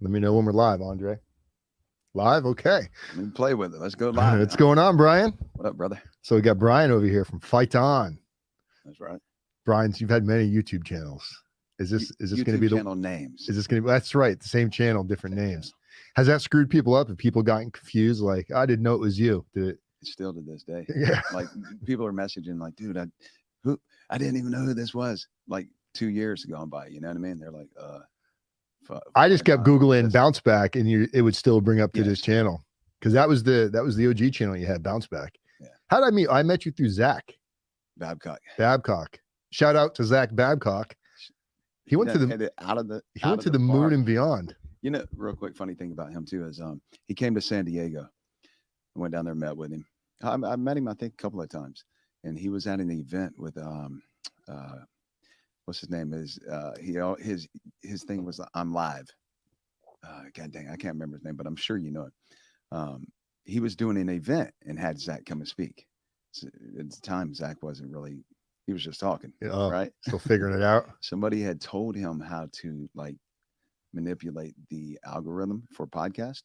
Let me know when we're live, Andre. Live? Okay. Let me play with it. Let's go live. What's going on, Bryan? What up, brother? So we got Bryan over here from Pt1. That's right. Bryan, you've had many YouTube channels. Is this going to be the channel names? Is this going to be? That's right. The same channel, different names. Has that screwed people up? Have people gotten confused? Like, I didn't know it was you. Did it? Still to this day. Yeah. Like people are messaging like, dude, I didn't even know who this was. Like 2 years gone by. You know what I mean? They're like, I just kept Googling bounce back, and it would still bring up to this channel because that was the OG channel you had, bounce back. Yeah. How did I meet? I met you through Zach Babcock. Shout out to Zach Babcock. He went to the moon and beyond. You know, real quick, funny thing about him too is he came to San Diego. I went down there, met with him. I met him, I think, a couple of times, and he was at an event with what's his name is his thing was I'm live. God dang, I can't remember his name, but I'm sure you know it. He was doing an event and had Zach come and speak. So at the time, Zach wasn't really. He was just talking, right? Still figuring it out. Somebody had told him how to like manipulate the algorithm for podcast.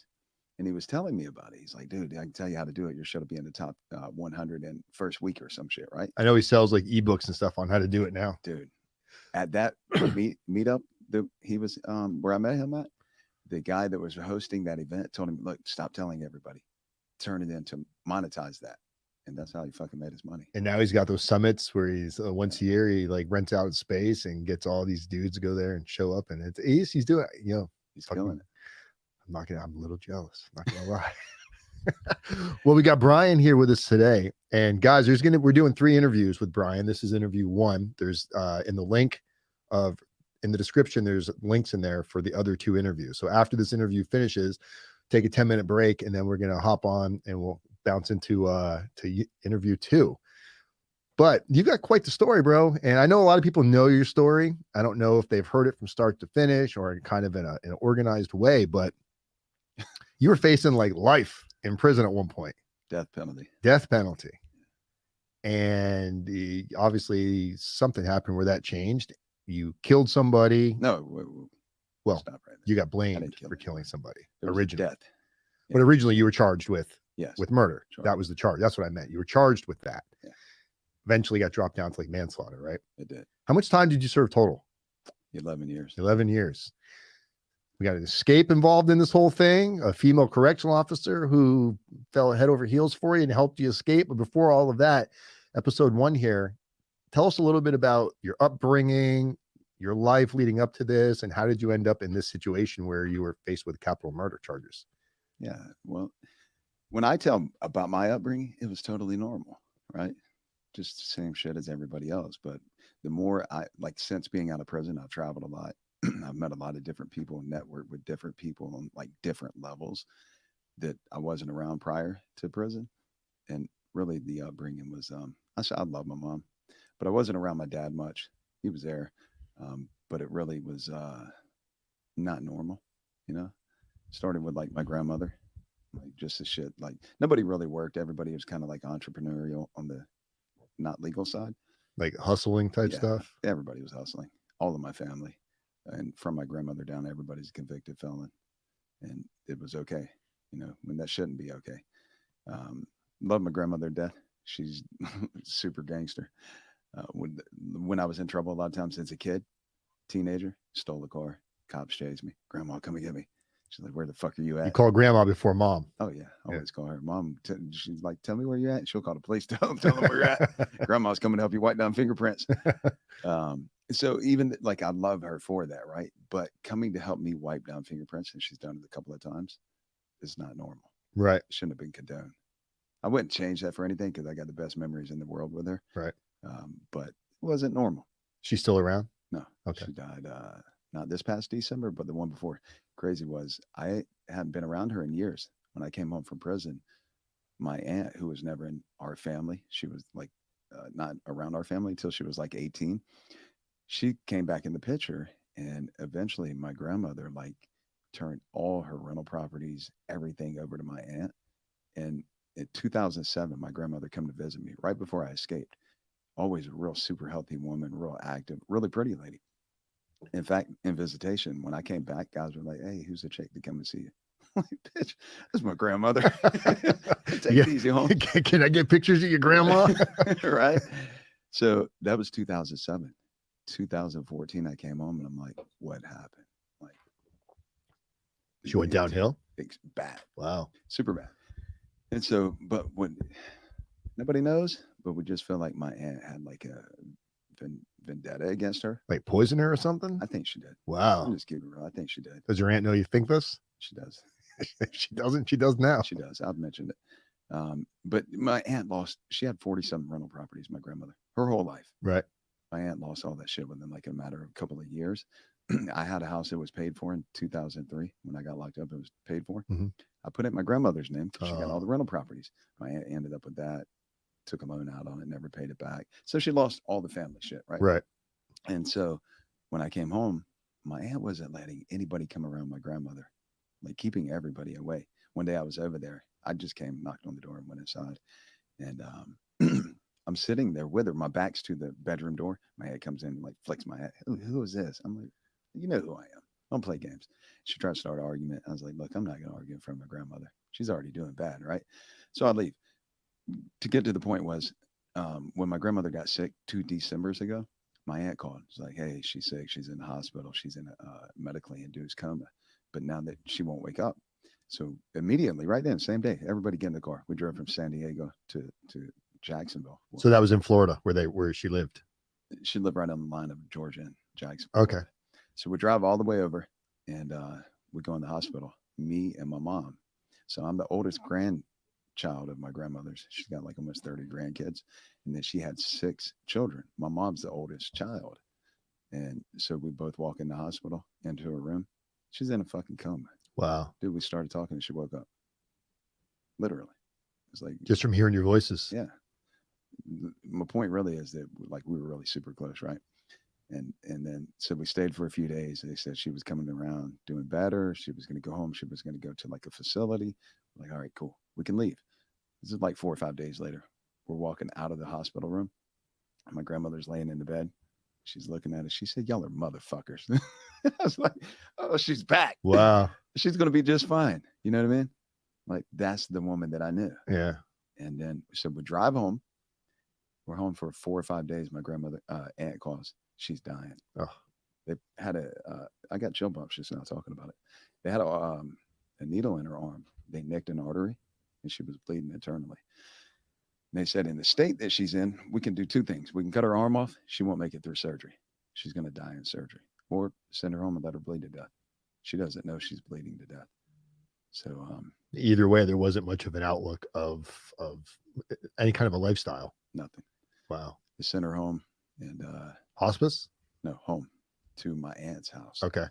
And he was telling me about it. He's like, dude, I can tell you how to do it. Your show will be in the top 100 in first week or some shit, right? I know he sells like ebooks and stuff on how to do it now. Dude, at that meetup that he was where I met him at, the guy that was hosting that event told him, look, stop telling everybody. Turn it into monetize that. And that's how he fucking made his money. And now he's got those summits where he's once a year, he like rents out space and gets all these dudes to go there and show up. And he's doing it, you know, he's killing it. I'm a little jealous. I'm not gonna lie. Well, we got Bryan here with us today, and guys, we're doing 3 interviews with Bryan. This is interview 1. There's in the description, there's links in there for the other 2 interviews. So after this interview finishes, take a 10-minute break, and then we're gonna hop on and we'll bounce into to interview 2. But you got quite the story, bro. And I know a lot of people know your story. I don't know if they've heard it from start to finish or kind of in an organized way, but you were facing like life in prison at one point. Death penalty. And obviously something happened where that changed. You killed somebody. No. Well, you got blamed for killing somebody originally. Death. Yeah. But originally you were charged with murder. Sure. That was the charge. That's what I meant. You were charged with that. Yeah. Eventually got dropped down to like manslaughter, right? It did. How much time did you serve total? 11 years. 11 years. We got an escape involved in this whole thing, a female correctional officer who fell head over heels for you and helped you escape. But before all of that, episode 1 here, tell us a little bit about your upbringing, your life leading up to this, and how did you end up in this situation where you were faced with capital murder charges? Yeah, well, when I tell about my upbringing, it was totally normal, right? Just the same shit as everybody else. But the more since being out of prison, I've traveled a lot. I've met a lot of different people and networked with different people on like different levels that I wasn't around prior to prison. And really the upbringing was, I love my mom, but I wasn't around my dad much. He was there. But it really was not normal, you know. Started with like my grandmother, like just the shit. Like nobody really worked. Everybody was kind of like entrepreneurial on the not legal side, like hustling type stuff. Everybody was hustling. All of my family, and from my grandmother down, everybody's a convicted felon, and it was okay, you know, when that shouldn't be okay. Love my grandmother to death. She's super gangster. When I was in trouble a lot of times as a kid, teenager, stole the car. Cops chased me. Grandma, come and get me. She's like, where the fuck are you at? You call grandma before mom. Oh, yeah. Always call her. Mom, she's like, tell me where you're at. And she'll call the police. Tell them where you're at. Grandma's coming to help you wipe down fingerprints. So even like, I love her for that, right? But coming to help me wipe down fingerprints, and she's done it a couple of times, is not normal. Right. It shouldn't have been condoned. I wouldn't change that for anything because I got the best memories in the world with her. Right. But it wasn't normal. She's still around? No. Okay. She died not this past December, but the one before. Crazy was I hadn't been around her in years. When I came home from prison, my aunt, who was never in our family, she was like not around our family until she was like 18. She came back in the picture, and eventually my grandmother like turned all her rental properties, everything over to my aunt. And in 2007, my grandmother came to visit me right before I escaped. Always a real super healthy woman, real active, really pretty lady. In fact, in visitation, when I came back, guys were like, "Hey, who's the chick to come and see you?" I'm like, bitch, that's my grandmother. Take Yeah. it easy, home. Can I get pictures of your grandma? Right. So that was 2007. 2014, I came home and I'm like, what happened? Like, She went downhill. it's bad, Wow. super bad. And so, but what nobody knows, but we just feel like my aunt had like a vendetta against her. Like poison her or something? I think she did. Wow. I'm just keeping it real. I think she did. Does your aunt know you think this? She does. If she doesn't, she does now. She does. I've mentioned it. But my aunt she had 40-something rental properties, my grandmother, her whole life. Right. My aunt lost all that shit within like a matter of a couple of years. I had a house that was paid for in 2003. When I got locked up, it was paid for. Mhm. I put it in my grandmother's name because she got all Oh. the rental properties. My aunt ended up with that, took a loan out on it, never paid it back. So she lost all the family shit, right? Right. And so when I came home, my aunt wasn't letting anybody come around my grandmother, like keeping everybody away. One day I was over there. I just came, knocked on the door, and went inside. And I'm sitting there with her. My back's to the bedroom door. My aunt comes in and like flicks my head. Who is this? I'm like, you know who I am. I don't play games. She tried to start an argument. I was like, look, I'm not going to argue in front of my grandmother. She's already doing bad, right? So I leave. To get to the point was when my grandmother got sick 2 Decembers ago, my aunt called. She's like, hey, she's sick. She's in the hospital. She's in a medically induced coma. But now that she won't wake up. So immediately, right then, same day, everybody get in the car. We drove from San Diego to Jacksonville. So that was in Florida where she lived. She lived right on the line of Georgia and Jacksonville. Okay. So we drive all the way over and we go in the hospital, me and my mom. So I'm the oldest grandchild of my grandmother's. She's got like almost 30 grandkids. And then she had 6 children. My mom's the oldest child. And so we both walk in the hospital into her room. She's in a fucking coma. Wow. Dude, we started talking and she woke up. Literally. It's like just from hearing your voices. Yeah. My point really is that like we were really super close, right? And then so we stayed for a few days. They said she was coming around doing better. She was going to go home. She was going to go to like a facility. I'm like, all right, cool. We can leave. This is like 4 or 5 days later. We're walking out of the hospital room. My grandmother's laying in the bed. She's looking at us. She said, y'all are motherfuckers. I was like, oh, she's back. Wow. She's going to be just fine. You know what I mean? Like that's the woman that I knew. Yeah. And then, so we drive home. We're home for 4 or 5 days. My grandmother, aunt calls. She's dying. Oh. They had I got chill bumps just now talking about it. They had a needle in her arm. They nicked an artery and she was bleeding internally. And they said in the state that she's in, we can do 2 things. We can cut her arm off. She won't make it through surgery. She's going to die in surgery, or send her home and let her bleed to death. She doesn't know she's bleeding to death. So either way, there wasn't much of an outlook of any kind of a lifestyle. Nothing. Wow. They sent her home and hospice? No, home to my aunt's house. Okay.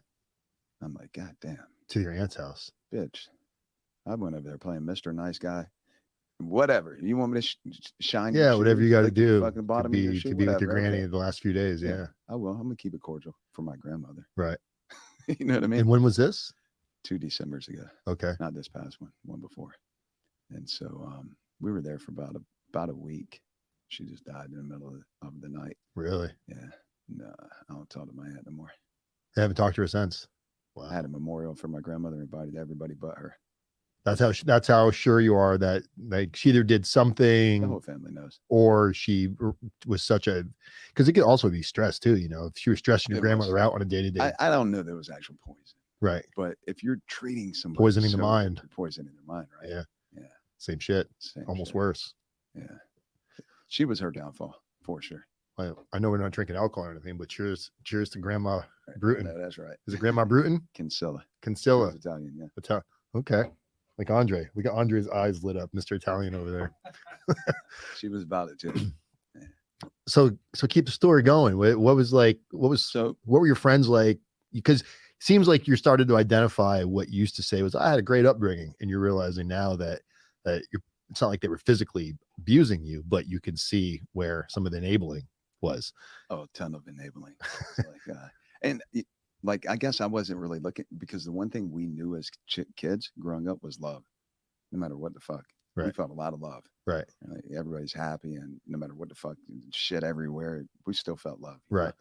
I'm like, God damn. To your aunt's house. Bitch. I went over there playing Mr. Nice Guy. Whatever. You want me to shine? Yeah, whatever you got to do. Fucking bottom to be, of your shoe, to be with your whatever, granny okay. the last few days. Yeah. I will. I'm going to keep it cordial for my grandmother. Right. You know what I mean? And when was this? 2 Decembers ago. Okay. Not this past one before. And so we were there for about a week. She just died in the middle of the night. Really? Yeah. No, I don't talk to my aunt no more. I haven't talked to her since. Wow. I had a memorial for my grandmother, invited everybody but her. That's how sure you are that like she either did something, the whole family knows, or she was such a, because it could also be stress too. You know, if she was stressing your grandmother out on a day-to-day. I don't know there was actual poison. Right. But if you're treating somebody poisoning the mind, poisoning their mind, right? Yeah. Yeah. Same shit. Almost worse. Yeah. She was her downfall for sure. Well, I know we're not drinking alcohol or anything, but cheers to Grandma Bruton. No, that's right. Is it Grandma Bruton? Kinsella. Italian, yeah. Okay. Like Andre. We got Andre's eyes lit up, Mr. Italian over there. She was about it too. Yeah. So keep the story going. What were your friends like? Because it seems like you're starting to identify what you used to say was, I had a great upbringing, and you're realizing now that it's not like they were physically abusing you, but you can see where some of the enabling was. Oh, a ton of enabling. And like, I guess I wasn't really looking, because the one thing we knew as kids growing up was love. No matter what the fuck. Right. We felt a lot of love. Right. Everybody's happy, and no matter what the fuck, shit everywhere, we still felt love. Right.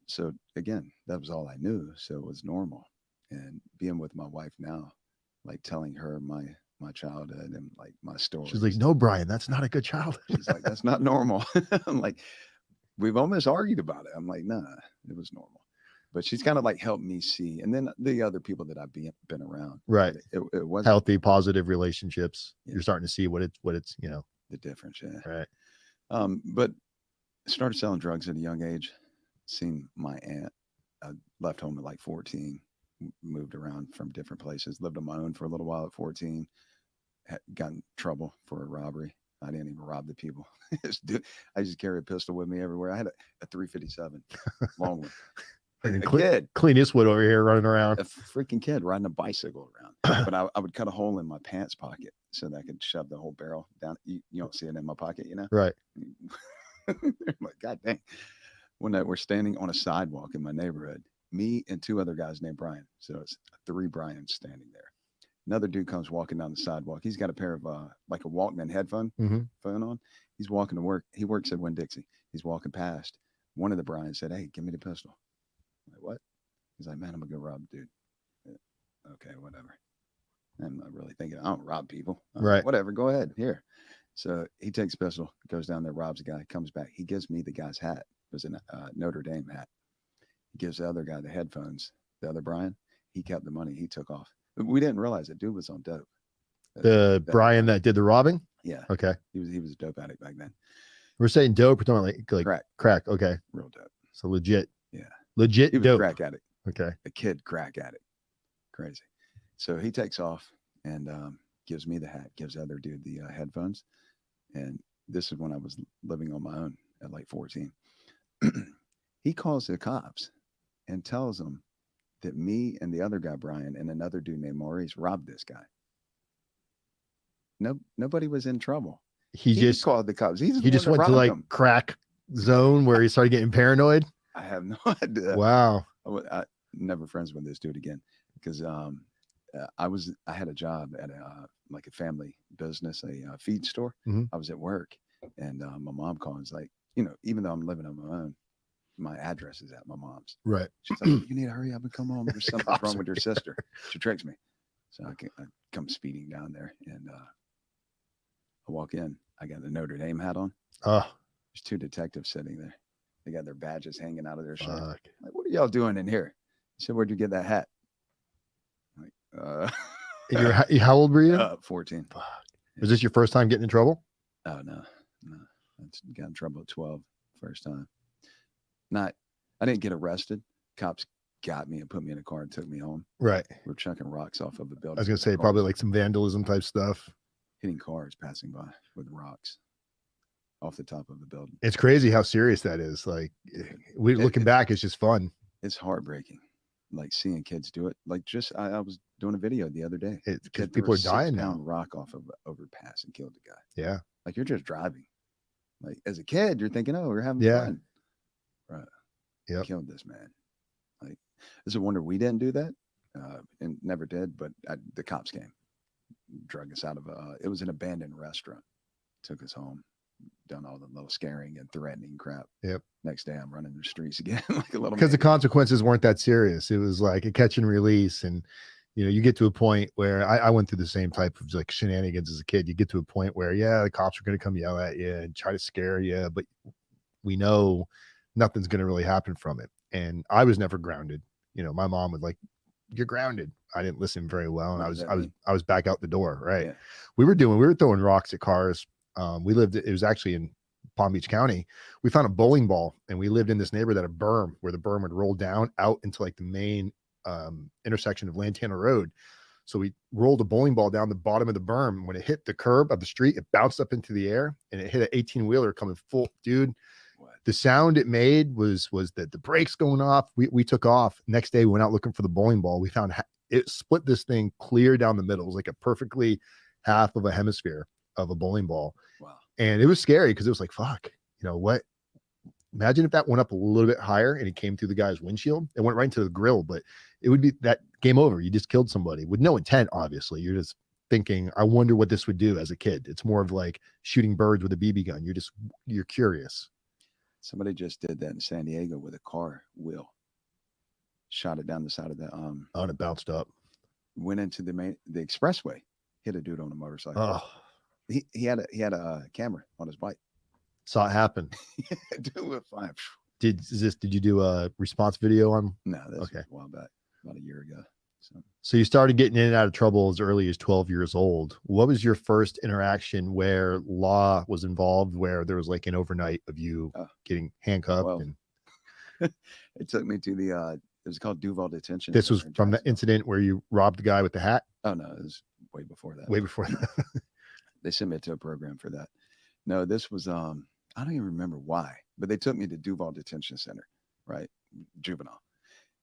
So again, that was all I knew. So it was normal. And being with my wife now, like telling her my childhood and like my stories. She's like, no, Bryan, that's not a good childhood. She's like, that's not normal. I'm like, we've almost argued about it. I'm like, nah, it was normal. But she's kind of like helped me see. And then the other people that I've been around. Right. It was healthy, positive relationships. Yeah. You're starting to see what it's, you know, the difference. Yeah. Right. But I started selling drugs at a young age. Seen my aunt. I left home at like 14, moved around from different places, lived on my own for a little while at 14, got in trouble for a robbery. I didn't even rob the people. I just carry a pistol with me everywhere. I had a 357 long one. And a kid. Clint Eastwood over here running around. A freaking kid riding a bicycle around. But I would cut a hole in my pants pocket so that I could shove the whole barrel down. You don't see it in my pocket, you know? Right. I'm like, God dang. One night we're standing on a sidewalk in my neighborhood, me and two other guys named Bryan. So it's 3 Bryans standing there. Another dude comes walking down the sidewalk. He's got a pair of like a Walkman headphone phone on. He's walking to work. He works at Winn-Dixie. He's walking past. One of the Bryans said, hey, give me the pistol. I'm like, what? He's like, man, I'm gonna go rob a dude. Yeah, okay, whatever. I'm not really thinking, I don't rob people. Right. Like, whatever, go ahead. Here. So he takes a pistol, goes down there, robs a guy, comes back. He gives me the guy's hat. It was a Notre Dame hat. He gives the other guy the headphones. The other Bryan, he kept the money. He took off. We didn't realize that dude was on dope. The Bryan that did the robbing? Yeah. Okay. He was a dope addict back then. We're saying dope. We're talking like crack. Okay. Real dope. So legit. Yeah. Legit he was dope. A crack addict. Okay. A kid crack addict. Crazy. So he takes off and gives me the hat, gives the other dude the headphones. And this is when I was living on my own at like 14. He calls the cops and tells them that me and the other guy, Bryan, and another dude named Maurice robbed this guy. Nobody was in trouble. He just called the cops. He just went to like crack zone where he started getting paranoid. I have no idea. Wow. I never friends with this dude again because I had a job at like a family business, a feed store. I was at work and my mom called and was like, even though I'm living on my own, my address is at my mom's. Right. She's like, you need to hurry up and come home. There's something wrong with your sister. She tricks me. So I come speeding down there and I walk in. I got the Notre Dame hat on. Oh. There's 2 detectives sitting there. They got their badges hanging out of their shirt. Like, what are y'all doing in here? I said, where'd you get that hat? I'm like, and how old were you? 14. Fuck. Was this your first time getting in trouble? Oh, no. I got in trouble at 12 first time. I didn't get arrested. Cops got me and put me in a car and took me home. Right. We were chucking rocks off of a building. I was going to say probably like some vandalism type stuff. Hitting cars passing by with rocks off the top of the building. It's crazy how serious that is. Like looking back, it's just fun. It's heartbreaking. Like seeing kids do it. Like I was doing a video the other day. Because people are dying now. Rock off of an overpass and killed the guy. Yeah. Like you're just driving. Like as a kid, you're thinking, oh, we're having fun. Right. Yeah. Killed this man. Like it's a wonder we didn't do that. And never did. But the cops came, drug us out of it was an abandoned restaurant. Took us home. Done all the little scaring and threatening crap. Yep. Next day I'm running the streets again like a little. Because the consequences weren't that serious. It was like a catch and release, and you get to a point where I went through the same type of like shenanigans as a kid. You get to a point where the cops are going to come yell at you and try to scare you, but we know nothing's going to really happen from it. And I was never grounded. My mom would like, you're grounded. I didn't listen very well, and I was back out the door. Right. Yeah. We were throwing rocks at cars. It was actually in Palm Beach County. We found a bowling ball, and we lived in this neighborhood at a berm where the berm would roll down out into like the main intersection of Lantana Road. So we rolled a bowling ball down the bottom of the berm. When it hit the curb of the street, it bounced up into the air and it hit an 18-wheeler coming full. Dude, the sound it made was that the brakes going off. We took off. Next day, we went out looking for the bowling ball. We found it split this thing clear down the middle. It was like a perfectly half of a hemisphere of a bowling ball. Wow. And it was scary because it was like, fuck, what? Imagine if that went up a little bit higher and it came through the guy's windshield. It went right into the grill, but it would be that game over. You just killed somebody with no intent, obviously. You're just thinking, I wonder what this would do as a kid. It's more of like shooting birds with a BB gun. You're curious. Somebody just did that in San Diego with a car wheel. Shot it down the side of the Oh, and it bounced up. went into the expressway, hit a dude on a motorcycle. Oh, He had a camera on his bike. saw it happen. Dude was fine. Did you do a response video on? No, that's Okay. a while back, about a year ago. So you started getting in and out of trouble as early as 12 years old. What was your first interaction where law was involved, where there was like an overnight of you getting handcuffed? Well, and it took me to the it was called Duval Detention. this was from the incident where you robbed the guy with the hat? Oh no, it was way before that. Way before that. They sent me to a program for that. No, this was I don't even remember why, but they took me to Duval Detention Center, right? Juvenile.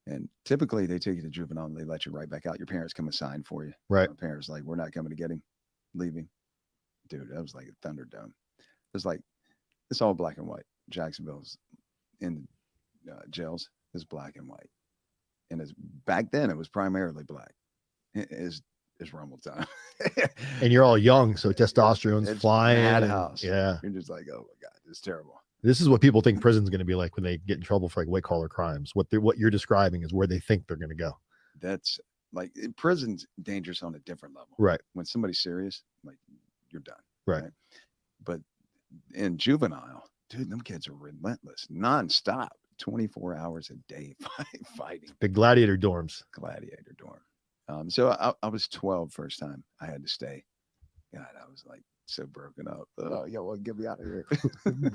And typically they take you to juvenile and they let you right back out. Your parents come and sign for you. Right. My parents like, we're not coming to get him, leaving. Dude, that was like a Thunderdome. It's like, it's all black and white. Jacksonville's in jails is black and white. And it's back then it was primarily black. It's rumble time. And you're all young, so testosterone's it's flying. Madhouse. Yeah. You're just like, oh my God, it's terrible. This is what people think prison's going to be like when they get in trouble for like white collar crimes. What you're describing is where they think they're going to go. That's like prison's dangerous on a different level. Right. When somebody's serious, like you're done. Right. But in juvenile, dude, them kids are relentless, nonstop, 24 hours a day fighting. The gladiator dorms. Gladiator dorm. So I was 12 first time I had to stay. God, I was like so broken up. Oh, yo, well, get me out of here.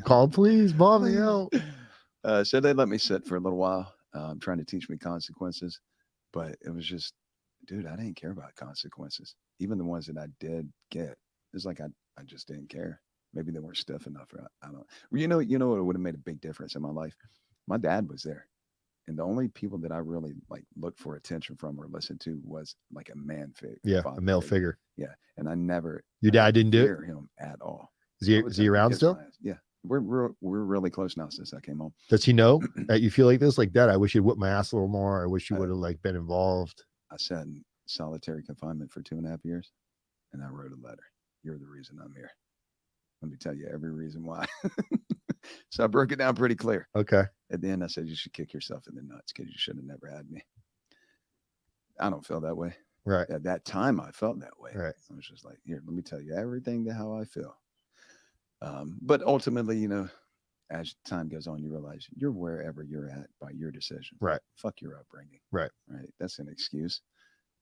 Call please, mom, me out. So they let me sit for a little while, trying to teach me consequences. But it was just, dude, I didn't care about consequences. Even the ones that I did get, it's like I just didn't care. Maybe they weren't stiff enough. Or I don't. You know what would have made a big difference in my life? My dad was there. And the only people that I really like looked for attention from or listened to was like a man figure. Yeah, a male figure. Yeah. And I never. Your dad didn't do it? Him at all. Is he around still? Yeah. We're really close now since I came home. Does he know that you feel like this? Like, Dad, I wish you'd whip my ass a little more. I wish you would have like been involved. I sat in solitary confinement for 2.5 years and I wrote a letter. You're the reason I'm here. Let me tell you every reason why. So I broke it down pretty clear. Okay. At the end, I said, you should kick yourself in the nuts because you should have never had me. I don't feel that way. Right. At that time, I felt that way. Right. I was just like, here, let me tell you everything how I feel. But ultimately, you know, as time goes on, you realize you're wherever you're at by your decision. Right. Fuck your upbringing. Right. Right. That's an excuse.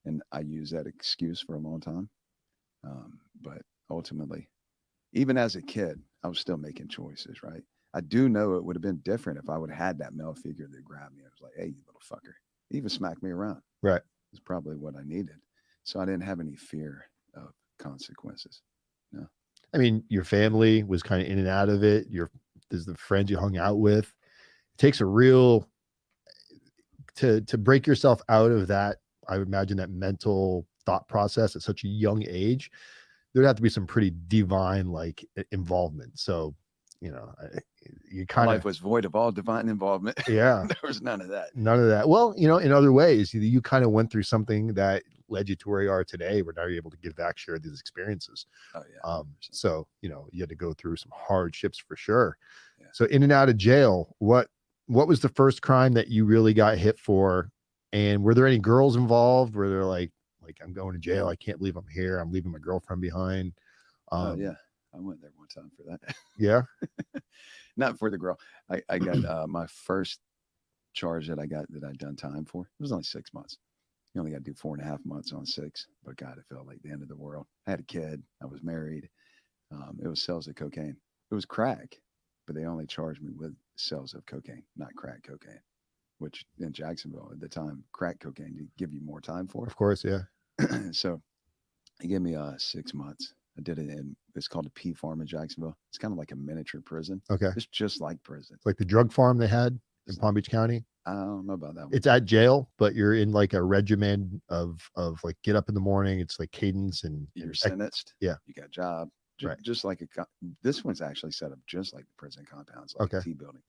And I use that excuse for a long time. But ultimately, even as a kid, I was still making choices, right? I do know it would have been different if I would have had that male figure that grabbed me. I was like, hey, you little fucker. He even smacked me around. Right. It's probably what I needed. So I didn't have any fear of consequences. No. I mean, your family was kind of in and out of it. There's the friends you hung out with. It takes a real to break yourself out of that. I would imagine that mental thought process at such a young age. There'd have to be some pretty divine like involvement. So, you know, you kind of life was void of all divine involvement. Yeah. There was none of that. None of that. Well, you know, in other ways, you kind of went through something that led you to where you are today, where now you're able to give back, share these experiences. Oh yeah. So, you know, you had to go through some hardships for sure. Yeah. So in and out of jail, what was the first crime that you really got hit for? And were there any girls involved where they're like, I'm going to jail. I can't believe I'm here. I'm leaving my girlfriend behind. Yeah. I went there one time for that. Yeah. Not for the girl. I got my first charge that I'd done time for. It was only 6 months. You only got to do 4.5 months on 6. But God, it felt like the end of the world. I had a kid. I was married. It was sales of cocaine. It was crack, but they only charged me with sales of cocaine, not crack cocaine, which in Jacksonville at the time, crack cocaine to give you more time for. Of course, yeah. So he gave me 6 months. I did it it's called a P farm in Jacksonville. It's kind of like a miniature prison. Okay. It's just like prison. Like the drug farm they had in Palm Beach County. I don't know about that one. It's at jail, but you're in like a regimen of like get up in the morning. It's like cadence and you're sentenced. Yeah. You got a job. Right. Just like this one's actually set up just like the prison compounds, like a T building.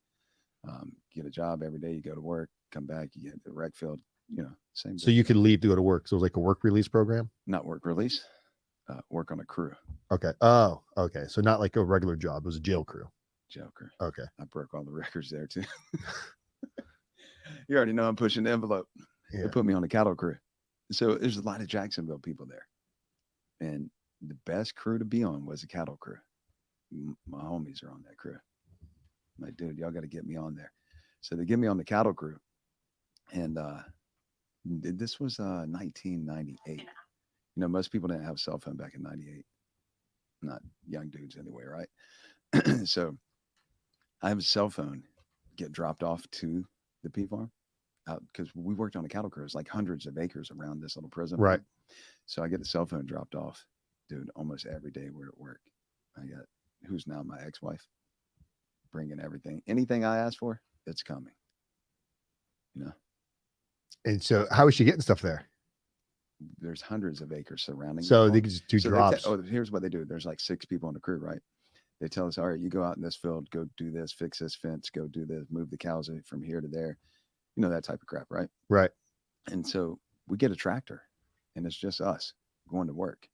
Get a job every day. You go to work, come back, you get the rec field, you know, same. So you could leave to go to work. So it was like a work release program? Not work release, work on a crew. Okay. Oh, okay. So not like a regular job. It was a jail crew. jail crew. Okay. I broke all the records there too. You already know I'm pushing the envelope. Yeah. They put me on the cattle crew. So there's a lot of Jacksonville people there. And the best crew to be on was a cattle crew. My homies are on that crew. I'm like, dude, y'all got to get me on there. So they get me on the cattle crew. And this was 1998. You know, most people didn't have a cell phone back in 98. Not young dudes anyway, right? So I have a cell phone get dropped off to the pea farm because we worked on a cattle crew. It's like hundreds of acres around this little prison. Right. So I get the cell phone dropped off, dude, almost every day we're at work. I got who's now my ex-wife bringing everything. Anything I ask for, it's coming. You know? And so how is she getting stuff there? There's hundreds of acres surrounding. So the they farm. can just do So drops. here's what they do. There's like 6 people on the crew, right? They tell us, all right, you go out in this field, go do this, fix this fence, go do this, move the cows from here to there. You know, that type of crap, right? Right. And so we get a tractor and it's just us going to work.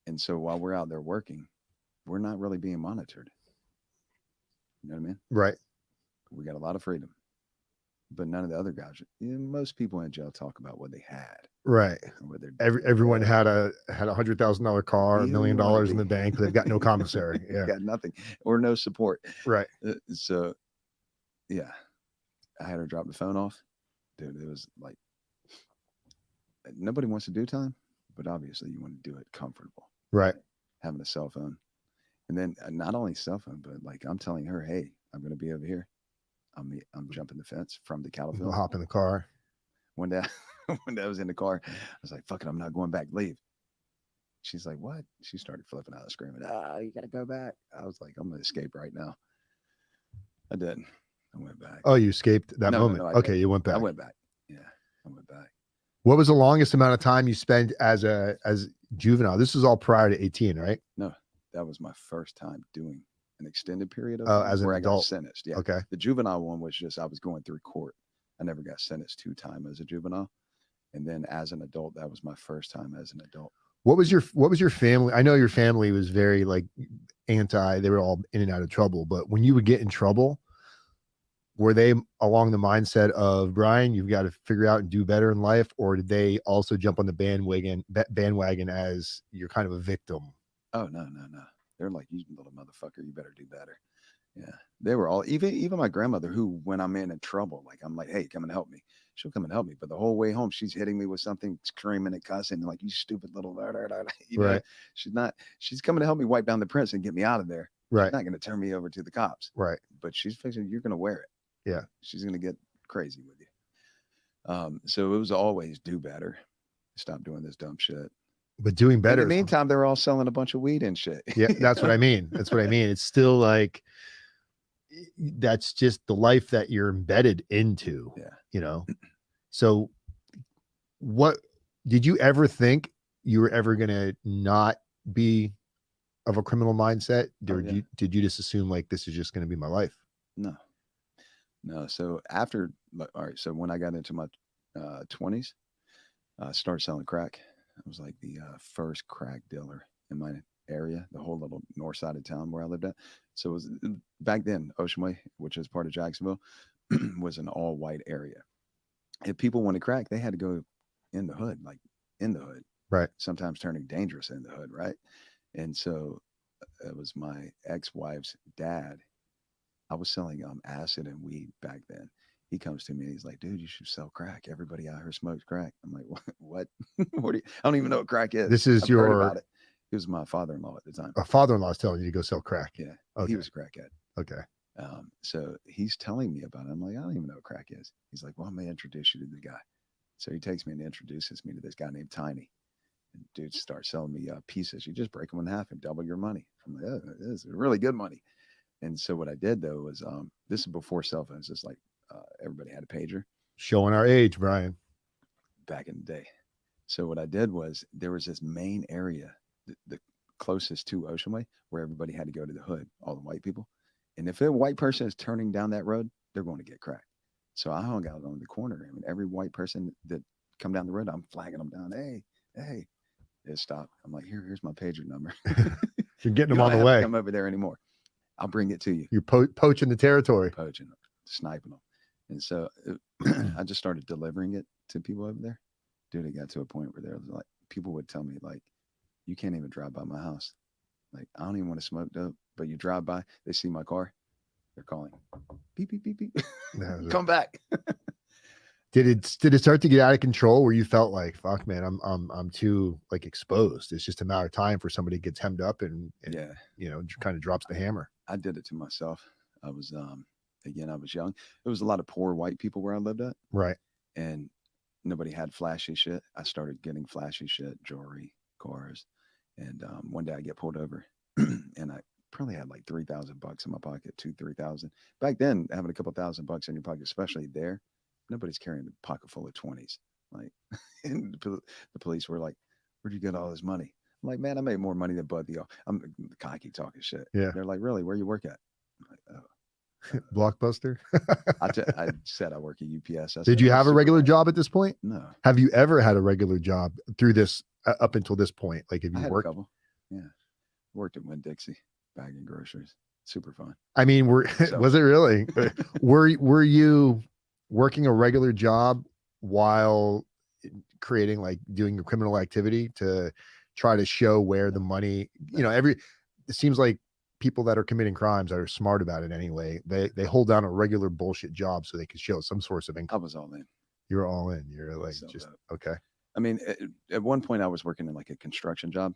And so while we're out there working, we're not really being monitored. You know what I mean? Right. We got a lot of freedom. But none of the other guys, most people in jail talk about what they had. Right. What Everyone had a $100,000 car, $1 million in the bank. They've got no commissary. Yeah. Got nothing or no support. Right. So, yeah, I had her drop the phone off. Dude, it was like, nobody wants to do time, but obviously you want to do it comfortable. Right. Having a cell phone. And then not only cell phone, but like I'm telling her, hey, I'm going to be over here. I'm jumping the fence from the cattle field. Hop in the car. One day, when I was in the car, I was like, fuck it, I'm not going back. Leave. She's like, what? She started flipping out, screaming, you got to go back. I was like, I'm going to escape right now. I didn't. I went back. Oh, you escaped that moment. No, okay, you went back. I went back. Yeah, I went back. What was the longest amount of time you spent as juvenile? This was all prior to 18, right? No, that was my first time doing an extended period of as an where adult. I got sentenced. Yeah. Okay. The juvenile one was just I was going through court. I never got sentenced 2 times as a juvenile. And then as an adult, that was my first time as an adult. What was your family? I know your family was very like they were all in and out of trouble, but when you would get in trouble, were they along the mindset of, Bryan, you've got to figure out and do better in life? Or did they also jump on the bandwagon as you're kind of a victim? Oh, no. They're like, you little motherfucker, you better do better. Yeah. They were all, even my grandmother, who, when I'm in trouble, like, I'm like, hey, come and help me. She'll come and help me. But the whole way home, she's hitting me with something, screaming and cussing, like, you stupid little, you know, right. She's coming to help me wipe down the prints and get me out of there. Right. She's not going to turn me over to the cops. Right. But she's fixing, you're going to wear it. Yeah. She's going to get crazy with you. So it was always do better. Stop doing this dumb shit. But doing better. In the meantime, they're all selling a bunch of weed and shit. Yeah, that's what I mean. That's what I mean. It's still like, that's just the life that you're embedded into. Yeah. You know? So what did you ever think you were ever going to not be of a criminal mindset? Did you just assume like, this is just going to be my life? No. So all right. So when I got into my 20s, I started selling crack. I was like the first crack dealer in my area, the whole little north side of town where I lived at. So it was back then, Ocean Way, which is part of Jacksonville, was an all white area. If people wanted crack, they had to go in the hood, like in the hood. Right. Sometimes turning dangerous in the hood. Right. And so it was my ex-wife's dad. I was selling acid and weed back then. He comes to me and he's like, dude, you should sell crack. Everybody out here smokes crack. I'm like, what? I don't even know what crack is. This is I've heard about it. He was my father-in-law at the time. A father-in-law is telling you to go sell crack. Yeah. Okay. He was a crackhead. Okay. So he's telling me about it. I'm like, I don't even know what crack is. He's like, well, I'm going to introduce you to the guy. So he takes me and introduces me to this guy named Tiny. And dude starts selling me pieces. You just break them in half and double your money. I'm like, oh, this is really good money. And so what I did though was, this is before cell phones. It's like, everybody had a pager. Showing our age, Bryan. Back in the day. So what I did was there was this main area, the closest to Ocean Way, where everybody had to go to the hood, all the white people. And if a white person is turning down that road, they're going to get cracked. So I hung out on the corner. I mean, every white person that come down the road, I'm flagging them down. Hey, they stop. I'm like, here's my pager number. You're getting them on the way. Come over there anymore. I'll bring it to you. You're poaching the territory. Poaching them, sniping them. And so I just started delivering it to people over there. Dude, it got to a point where there was like, people would tell me like, you can't even drive by my house. Like, I don't even want to smoke dope, but you drive by, they see my car, they're calling, beep, beep, beep, beep. Come back. Did it start to get out of control where you felt like, fuck, man, I'm too like exposed? It's just a matter of time for somebody gets hemmed up and Yeah, you know, kind of drops the hammer. I did it to myself. I was, again, I was young. There was a lot of poor white people where I lived at, Right. and nobody had flashy shit. I started getting flashy shit, jewelry, cars. And one day I get pulled over and I probably had like $3,000 in my pocket, 3,000. Back then, having a couple $1,000 in your pocket, especially there, nobody's carrying a pocket full of 20s. Like, and the police were like, where'd you get all this money? I'm like, man, I made more money than both of y'all. I'm cocky talking shit. Yeah. They're like, really? Where you work at? I'm like, oh. Blockbuster. I said I work at UPS. Did you have a regular job at this point? No. Have you ever had a regular job through this up until this point? Like, have I you had worked? a couple. Yeah. Worked at Winn-Dixie, bagging groceries. Super fun. I mean, was it really? were you working a regular job while creating, like, doing your criminal activity to try to show where the money, you know, it seems like people that are committing crimes that are smart about it anyway, they hold down a regular bullshit job so they can show some source of income. I was all in. You're all in. You're like, So just dope. okay. I mean, at one point I was working in like a construction job,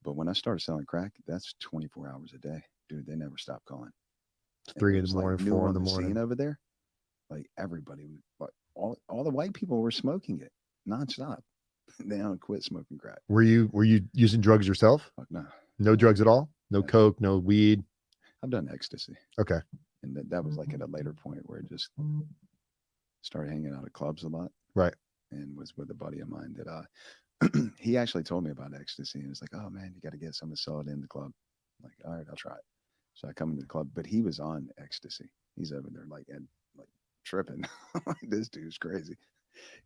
but when I started selling crack, that's 24 hours a day. Dude, they never stopped calling. It's 3 in the morning, 4 in the morning. Scene over there, like everybody, like all the white people were smoking it nonstop. They don't quit smoking crack. Were you using drugs yourself? Fuck no. No drugs at all? No coke, no weed? I've done ecstasy. Okay. And that was like at a later point where it just started hanging out at clubs a lot. Right. And was with a buddy of mine that he actually told me about ecstasy. And was like, oh man, you got to get some to sell it in the club. I'm like, all right, I'll try it. So I come into the club, but he was on ecstasy. He's over there like tripping. Like, this dude's crazy.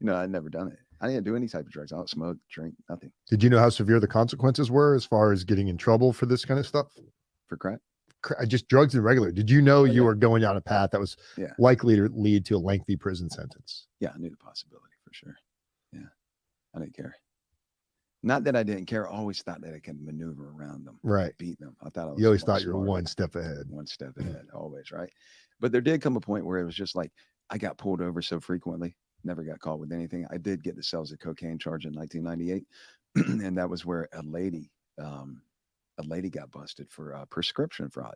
You know, I'd never done it. I didn't do any type of drugs. I don't smoke, drink, nothing. Did you know how severe the consequences were as far as getting in trouble for this kind of stuff? For crack? Just drugs and regular. Did you know you were going down a path that was likely to lead to a lengthy prison sentence? Yeah, I knew the possibility for sure. Yeah, I didn't care. Not that I didn't care. I always thought that I could maneuver around them, right? Beat them. I thought I was. You always thought you were one step ahead. One step ahead, always, right? But there did come a point where it was just like I got pulled over so frequently, never got caught with anything. I did get the sales of cocaine charge in 1998, and that was where a lady got busted for prescription fraud.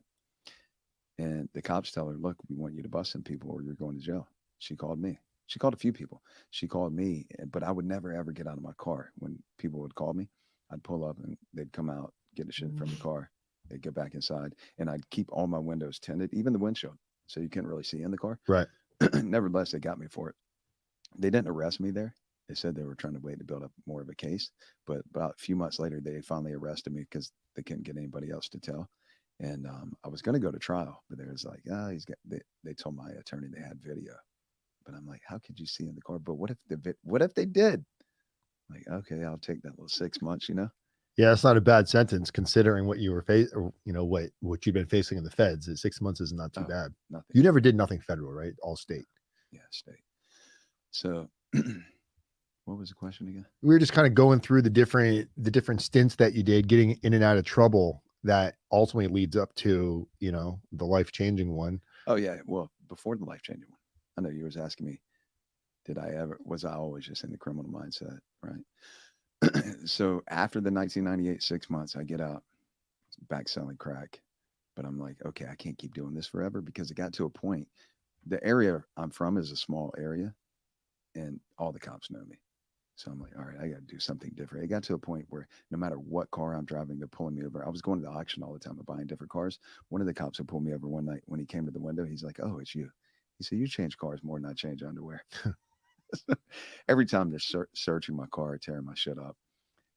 And the cops tell her, look, we want you to bust some people or you're going to jail. She called me. She called a few people. She called me, but I would never, ever get out of my car. When people would call me, I'd pull up and they'd come out, get the shit from the car. They'd get back inside. And I'd keep all my windows tinted, even the windshield, so you couldn't really see in the car. Right. Nevertheless, they got me for it. They didn't arrest me there. They said they were trying to wait to build up more of a case. But about a few months later, they finally arrested me because they couldn't get anybody else to tell. And I was going to go to trial, but there was like, they told my attorney they had video. But I'm like, how could you see in the car? But what if they did? Like, okay, I'll take that little 6 months, you know? Yeah, it's not a bad sentence considering what you were facing, you know, what you've been facing in the feds. 6 months is not too bad. Nothing. You never did nothing federal, right? All state. Yeah, state. So what was the question again? We were just kind of going through the different stints that you did, getting in and out of trouble that ultimately leads up to, you know, the life-changing one. Oh yeah. Well, before the life-changing one, I know you was asking me, was I always just in the criminal mindset? Right. So after the 1998 6 months, I get out back selling crack, but I'm like, okay, I can't keep doing this forever because it got to a point. The area I'm from is a small area and all the cops know me. So I'm like, all right, I got to do something different. It got to a point where no matter what car I'm driving, they're pulling me over. I was going to the auction all the time and buying different cars. One of the cops would pull me over one night when he came to the window. He's like, oh, it's you. He said, you change cars more than I change underwear. Every time they're searching my car, tearing my shit up.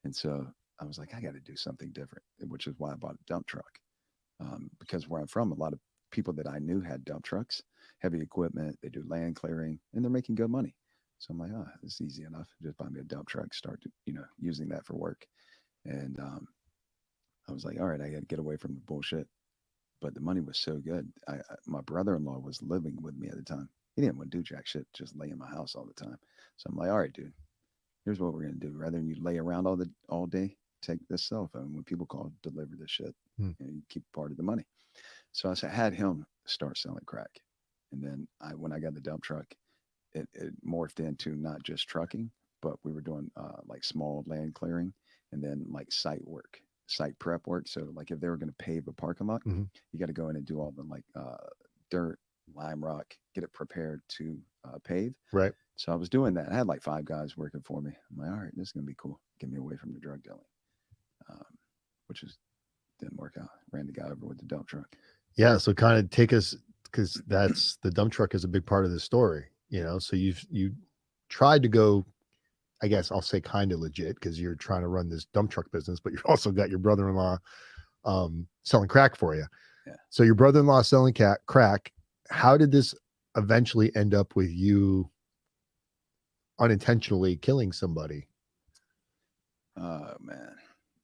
And so I was like, I got to do something different, which is why I bought a dump truck. Because where I'm from, a lot of people that I knew had dump trucks, heavy equipment. They do land clearing and they're making good money. So I'm like, oh, this is easy enough. Just buy me a dump truck, start to, using that for work. And I was like, all right, I got to get away from the bullshit. but the money was so good. My brother-in-law was living with me at the time. He didn't want to do jack shit, just lay in my house all the time. So I'm like, all right, dude, here's what we're gonna do. Rather than you lay around all day, take this cell phone. When people call, deliver this shit, Hmm. and you keep part of the money. So I had him start selling crack, and then when I got the dump truck, it morphed into not just trucking, but we were doing like small land clearing, and then like site work, site prep work. So like if they were going to pave a parking lot, Hmm. you got to go in and do all the like dirt, lime rock, get it prepared to pave. Right. So I was doing that. I had like 5 guys working for me. I'm like, all right, this is gonna be cool. Get me away from the drug dealing, um, which is didn't work out. Ran the guy over with the dump truck. Yeah. So kind of take us, because that's the dump truck is a big part of the story, So you tried to go, I guess I'll say kind of legit, because you're trying to run this dump truck business, but you've also got your brother-in-law selling crack for you. Yeah. So your brother-in-law selling crack. How did this eventually end up with you unintentionally killing somebody? Man,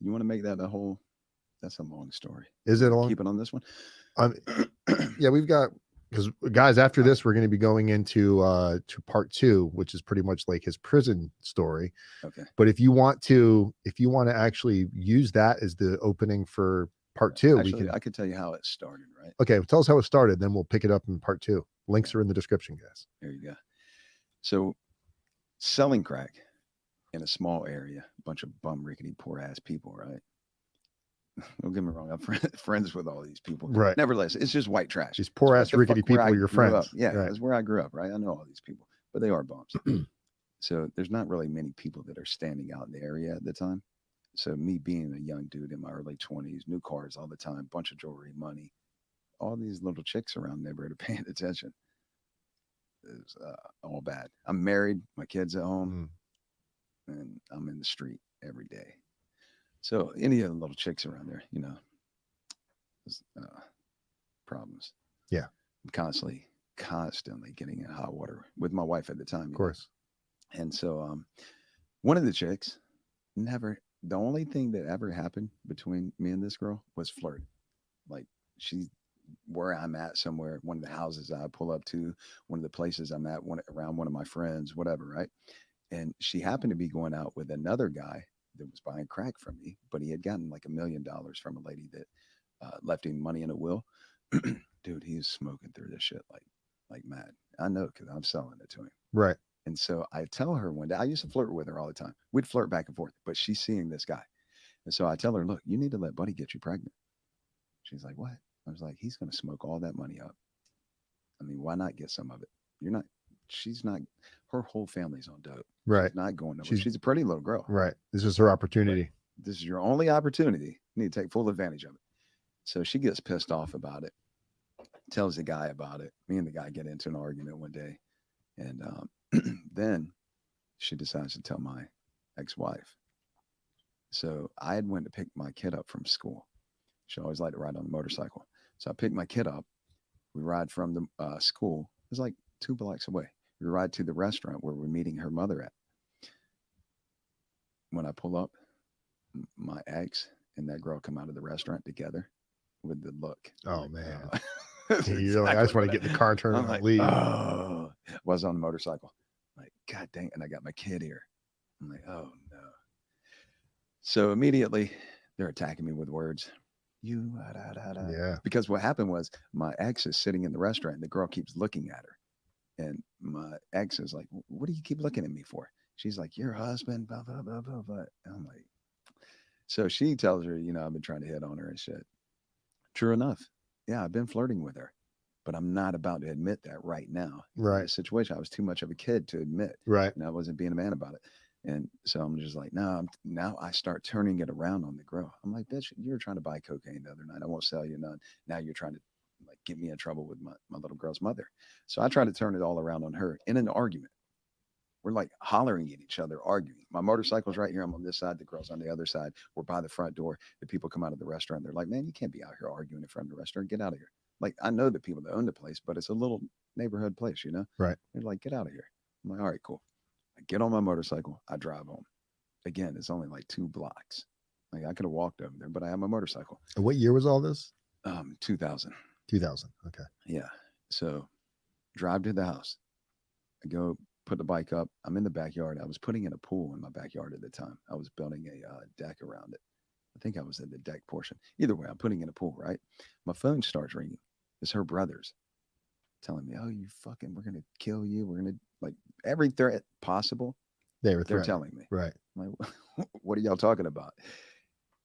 you want to make that a whole? That's a long story. Is it long? Keep it on this one. Yeah, we've got, because guys, after this, we're going to be going into to part 2, which is pretty much like his prison story. Okay. But if you want to actually use that as the opening for part 2, Actually, I could tell you how it started, right? Okay, tell us how it started, then we'll pick it up in part 2. Links are in the description, guys. There you go. So selling crack in a small area, a bunch of bum rickety poor ass people, right? Don't get me wrong, I'm friends with all these people. Right. Nevertheless, it's just white trash. These poor ass rickety people are your friends. Up. Yeah, right. That's where I grew up, right? I know all these people, but they are bums. So there's not really many people that are standing out in the area at the time. So me being a young dude in my early 20s, new cars all the time, bunch of jewelry, money, all these little chicks around the neighborhood are paying attention. It's all bad. I'm married, my kids at home, and I'm in the street every day. So any of the little chicks around there, there's problems. Yeah. I'm constantly getting in hot water with my wife at the time. Of course. And so one of the chicks the only thing that ever happened between me and this girl was flirt. Like she's where I'm at somewhere, one of the houses I pull up to, one of the places I'm at, around one of my friends, whatever, right? And she happened to be going out with another guy that was buying crack from me, but he had gotten like $1 million from a lady that left him money in a will. Dude, he's smoking through this shit like mad. I know because I'm selling it to him. Right. And so I tell her one day, I used to flirt with her all the time. We'd flirt back and forth, but she's seeing this guy. And so I tell her, look, you need to let Buddy get you pregnant. She's like, what? I was like, he's going to smoke all that money up. I mean, why not get some of it? She's not, her whole family's on dope. Right. She's not going nowhere. She's a pretty little girl. Right. This is her opportunity. But this is your only opportunity. You need to take full advantage of it. So she gets pissed off about it, tells the guy about it. Me and the guy get into an argument one day. And then she decides to tell my ex-wife. So I had went to pick my kid up from school. She always liked to ride on the motorcycle. So I picked my kid up. We ride from the school. It was like 2 blocks away. We ride to the restaurant where we're meeting her mother at. When I pull up, my ex and that girl come out of the restaurant together with the look. Oh, man. You're like, I just want to get in the car, turn and leave. Oh, was on the motorcycle. I'm like, God dang. And I got my kid here. I'm like, oh, no. So immediately they're attacking me with words. Yeah. Because what happened was my ex is sitting in the restaurant and the girl keeps looking at her. And my ex is like, what do you keep looking at me for? She's like, your husband, blah, blah, blah, blah, blah. And I'm like, so she tells her, I've been trying to hit on her and shit. True enough. Yeah, I've been flirting with her, but I'm not about to admit that right now. Right. In this situation, I was too much of a kid to admit. Right. And I wasn't being a man about it. And so I'm just like, no, now I start turning it around on the girl. I'm like, bitch, you were trying to buy cocaine the other night. I won't sell you none. Now you're trying to like get me in trouble with my little girl's mother. So I try to turn it all around on her in an argument. We're like hollering at each other, arguing. My motorcycle's right here. I'm on this side. The girl's on the other side. We're by the front door. The people come out of the restaurant. They're like, man, you can't be out here arguing in front of the restaurant. Get out of here. Like, I know the people that own the place, but it's a little neighborhood place, Right. They're like, get out of here. I'm like, all right, cool. I get on my motorcycle. I drive home. Again, it's only like 2 blocks. Like I could have walked over there, but I have my motorcycle. And what year was all this? 2000. 2000. Okay. Yeah. So drive to the house. I go put the bike up. I'm in the backyard. I was putting in a pool in my backyard at the time. I was building a deck around it. I think I was in the deck portion. Either way, I'm putting in a pool, right? My phone starts ringing. It's her brothers telling me, "Oh, you fucking, we're gonna kill you. We're gonna like every threat possible." They were They're threatening. telling me. Right. I'm like, what are y'all talking about?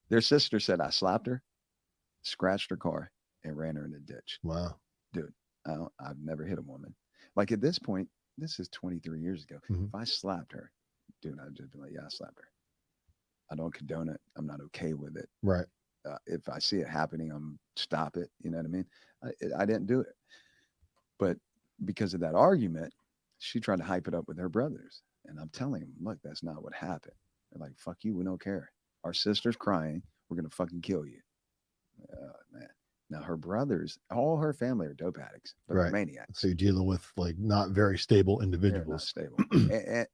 Their sister said I slapped her, scratched her car, and ran her in the ditch. Wow. Dude, I've never hit a woman. Like at this point, this is 23 years ago. Mhm. If I slapped her, dude, I'd just be like, yeah, I slapped her. I don't condone it. I'm not okay with it. Right. If I see it happening, I'm stop it. You know what I mean? I didn't do it. But because of that argument, she tried to hype it up with her brothers. And I'm telling them, look, that's not what happened. They're like, fuck you. We don't care. Our sister's crying. We're going to fucking kill you. Man. Now, her brothers, all her family are dope addicts, but they're Right. maniacs. So you're dealing with like not very stable They're not individuals. stable.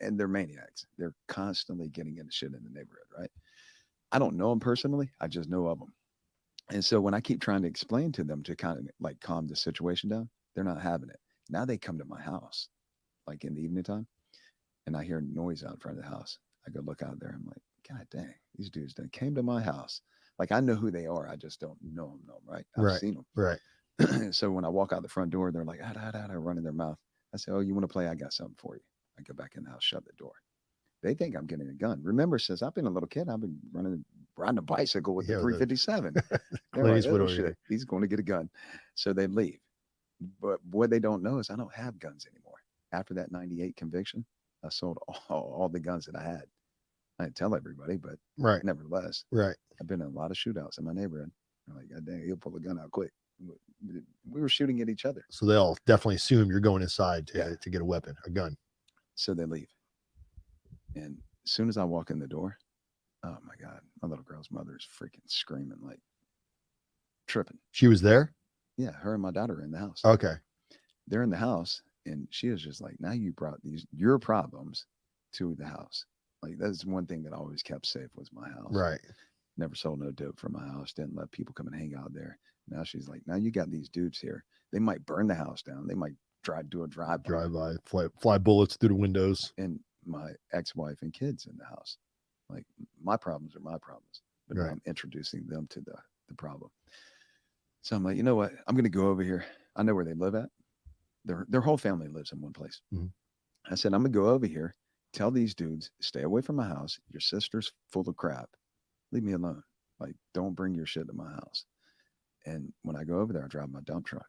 And they're maniacs. They're constantly getting into shit in the neighborhood, right? I don't know them personally. I just know of them. And so when I keep trying to explain to them to kind of like calm the situation down, they're not having it. Now they come to my house, like in the evening time, and I hear noise out in front of the house. I go look out there. I'm like, God dang, these dudes done came to my house. Like I know who they are. I just don't know them, right? I've Right. seen them. Right. So when I walk out the front door, they're like, running their mouth. I say, oh, you want to play? I got something for you. I go back in the house, shut the door. They think I'm getting a gun. Remember, since I've been a little kid, I've been riding a bicycle with the 357. They're like, oh shit, he's going to get a gun. So they leave. But what they don't know is I don't have guns anymore. After that 98 conviction, I sold all the guns that I had. I didn't tell everybody, but Right. nevertheless, Right. I've been in a lot of shootouts in my neighborhood. I'm like, God dang, he'll pull a gun out quick. We were shooting at each other. So they'll definitely assume you're going inside to, Yeah. to get a weapon, a gun. So they leave. And as soon as I walk in the door, oh my God, my little girl's mother is freaking screaming, like tripping. She was there? Yeah, her and my daughter are in the house. Okay. They're in the house, and she is just like, now you brought your problems to the house. Like that's one thing that I always kept safe was my house. Right. Never sold no dope from my house. Didn't let people come and hang out there. Now she's like, now you got these dudes here. They might burn the house down. They might do a drive-by, fly bullets through the windows. and my ex-wife and kids in the house. Like my problems are my problems, but Right. I'm introducing them to the problem. So I'm like, you know what? I'm going to go over here. I know where they live at. Their whole family lives in one place. Mhm. I said, I'm going to go over here. Tell these dudes, stay away from my house. Your sister's full of crap. Leave me alone. Like, don't bring your shit to my house. And when I go over there, I drive my dump truck.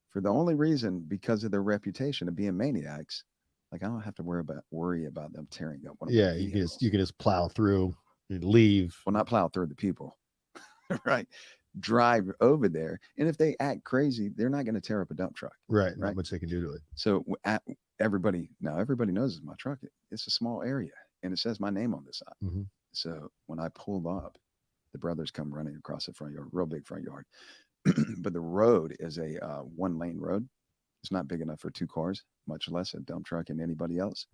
For the only reason, because of their reputation of being maniacs, like I don't have to worry about them tearing up one of my vehicles. you can just plow through and leave. Well, not plow through the people, right? Drive over there, and if they act crazy, they're not going to tear up a dump truck. Right. Not much they can do to it. So everybody knows it's my truck. It's a small area, and it says my name on the side. Mhm. So when I pull up, the brothers come running across the front yard, real big front yard. But the road is a 1-lane road. It's not big enough for 2 cars, much less a dump truck and anybody else.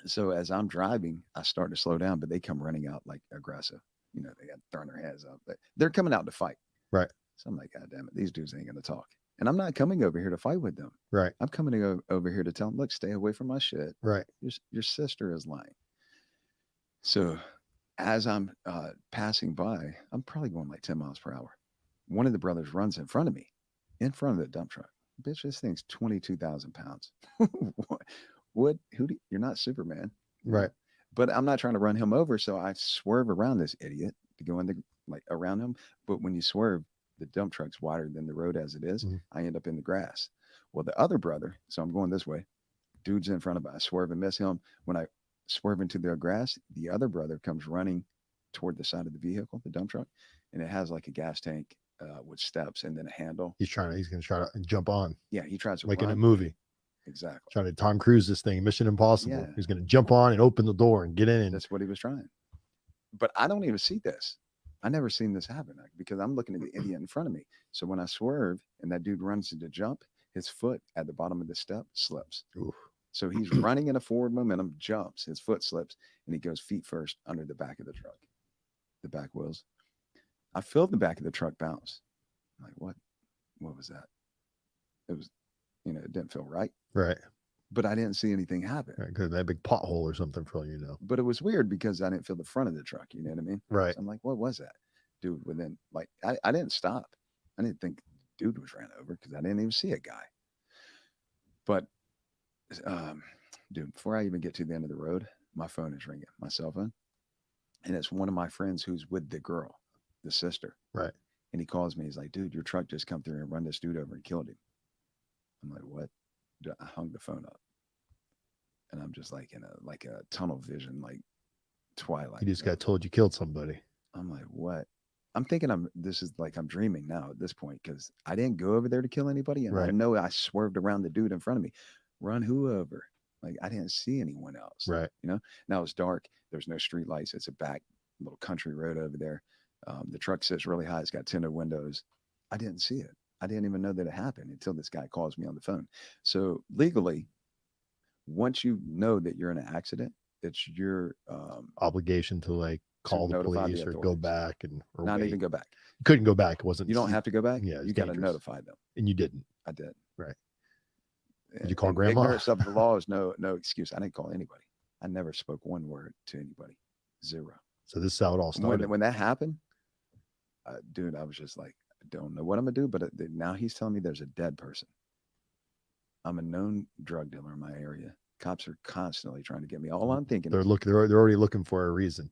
So as I'm driving, I start to slow down, but they come running out like aggressive. You know, they got throwing their hands up. They're coming out to fight. Right. So I'm like, God damn it, these dudes ain't going to talk. And I'm not coming over here to fight with them. Right. I'm coming over here to tell them, look, stay away from my shit. Right. Your sister is lying. So as I'm passing by, I'm probably going like 10 miles per hour. One of the brothers runs in front of me, in front of the dump truck. Bitch, this thing's 22,000 pounds. You're not Superman. Right. But I'm not trying to run him over. So I swerve around this idiot to go around him. But when you swerve, the dump truck's wider than the road as it is. Mm-hmm. I end up in the grass. Well, the other brother, so I'm going this way. Dude's in front of me. I swerve and miss him. When I swerve into the grass, the other brother comes running toward the side of the vehicle, the dump truck, and it has like a gas tank with steps and then a handle. He's going to try to jump on. Yeah, he tries to like run. in a movie. Exactly. Trying to Tom Cruise this thing, Mission Impossible. Yeah. He's going to jump on and open the door and get in. And that's what he was trying. But I don't even see this. I never seen this happen because I'm looking at the idiot in front of me. So when I swerve and that dude runs to jump, his foot at the bottom of the step slips. Oof. So he's running in a forward momentum, jumps, his foot slips, and he goes feet first under the back of the truck, the back wheels. I felt the back of the truck bounce. I'm like, what was that? It was, it didn't feel right, Right. but I didn't see anything happen. Right. Could have been a big pothole or something for all you know. But it was weird because I didn't feel the front of the truck. You know what I mean? Right. So I'm like, what was that? Dude, within, like, I didn't stop. I didn't think dude was ran over because I didn't even see a guy. But, dude, before I even get to the end of the road, my phone is ringing, my cell phone. And it's one of my friends who's with the girl, the sister. Right. And he calls me. He's like, dude, your truck just come through and run this dude over and killed him. I'm like, what? I hung the phone up. And I'm just like in a tunnel vision, like twilight. You just got told you killed somebody. I'm like, what? I'm thinking this is like I'm dreaming now at this point because I didn't go over there to kill anybody. And I know I swerved around the dude in front of me. Run who over? Like I didn't see anyone else. Right. Now it's dark. There's no street lights. It's a back little country road over there. The truck sits really high. It's got tinted windows. I didn't see it. I didn't even know that it happened until this guy calls me on the phone. So legally, once you know that you're in an accident, it's your obligation to like call the police or go back or not wait. Even go back. You couldn't go back. It wasn't. You don't have to go back. Yeah, you got to notify them. And you didn't. I did. Right. Did you call grandma? Ignorance of the law is no excuse. I didn't call anybody. I never spoke one word to anybody. Zero. So this is how it all started. When that happened, dude, I was just like, I don't know what I'm gonna do. But now he's telling me there's a dead person. I'm a known drug dealer in my area. Cops are constantly trying to get me. All I'm thinking they're already looking for a reason.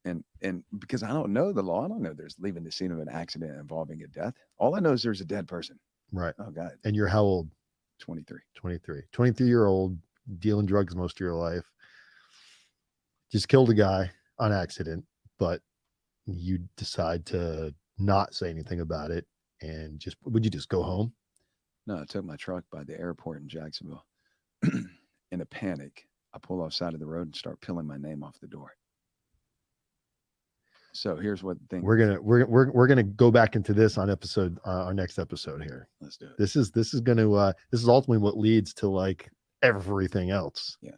And because I don't know the law, I don't know there's leaving the scene of an accident involving a death. All I know is there's a dead person. Right. Oh God. And you're how old? 23. 23-year-old dealing drugs most of your life. Just killed a guy on accident, but you decide to not say anything about it and would you just go home? No, I took my truck by the airport in Jacksonville. In a panic, I pull off side of the road and start peeling my name off the door. So here's what the thing we're gonna go back into this on our next episode here. Let's do it. This is ultimately what leads to like everything else. Yeah.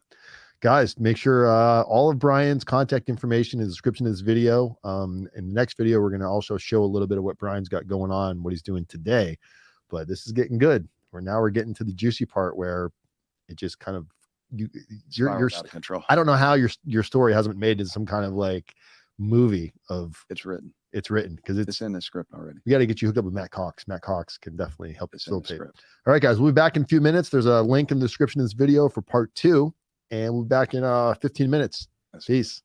Guys, make sure all of Bryan's contact information in the description of this video. In the next video, we're going to also show a little bit of what Bryan's got going on, what he's doing today. But this is getting good. We're getting to the juicy part where it just kind of you're out of control. I don't know how your story hasn't been made into some kind of like movie of it's written because it's in the script already. We got to get you hooked up with Matt Cox. Matt Cox can definitely help facilitate. All right, guys, we'll be back in a few minutes. There's a link in the description of this video for part 2, and we'll be back in 15 minutes. Peace.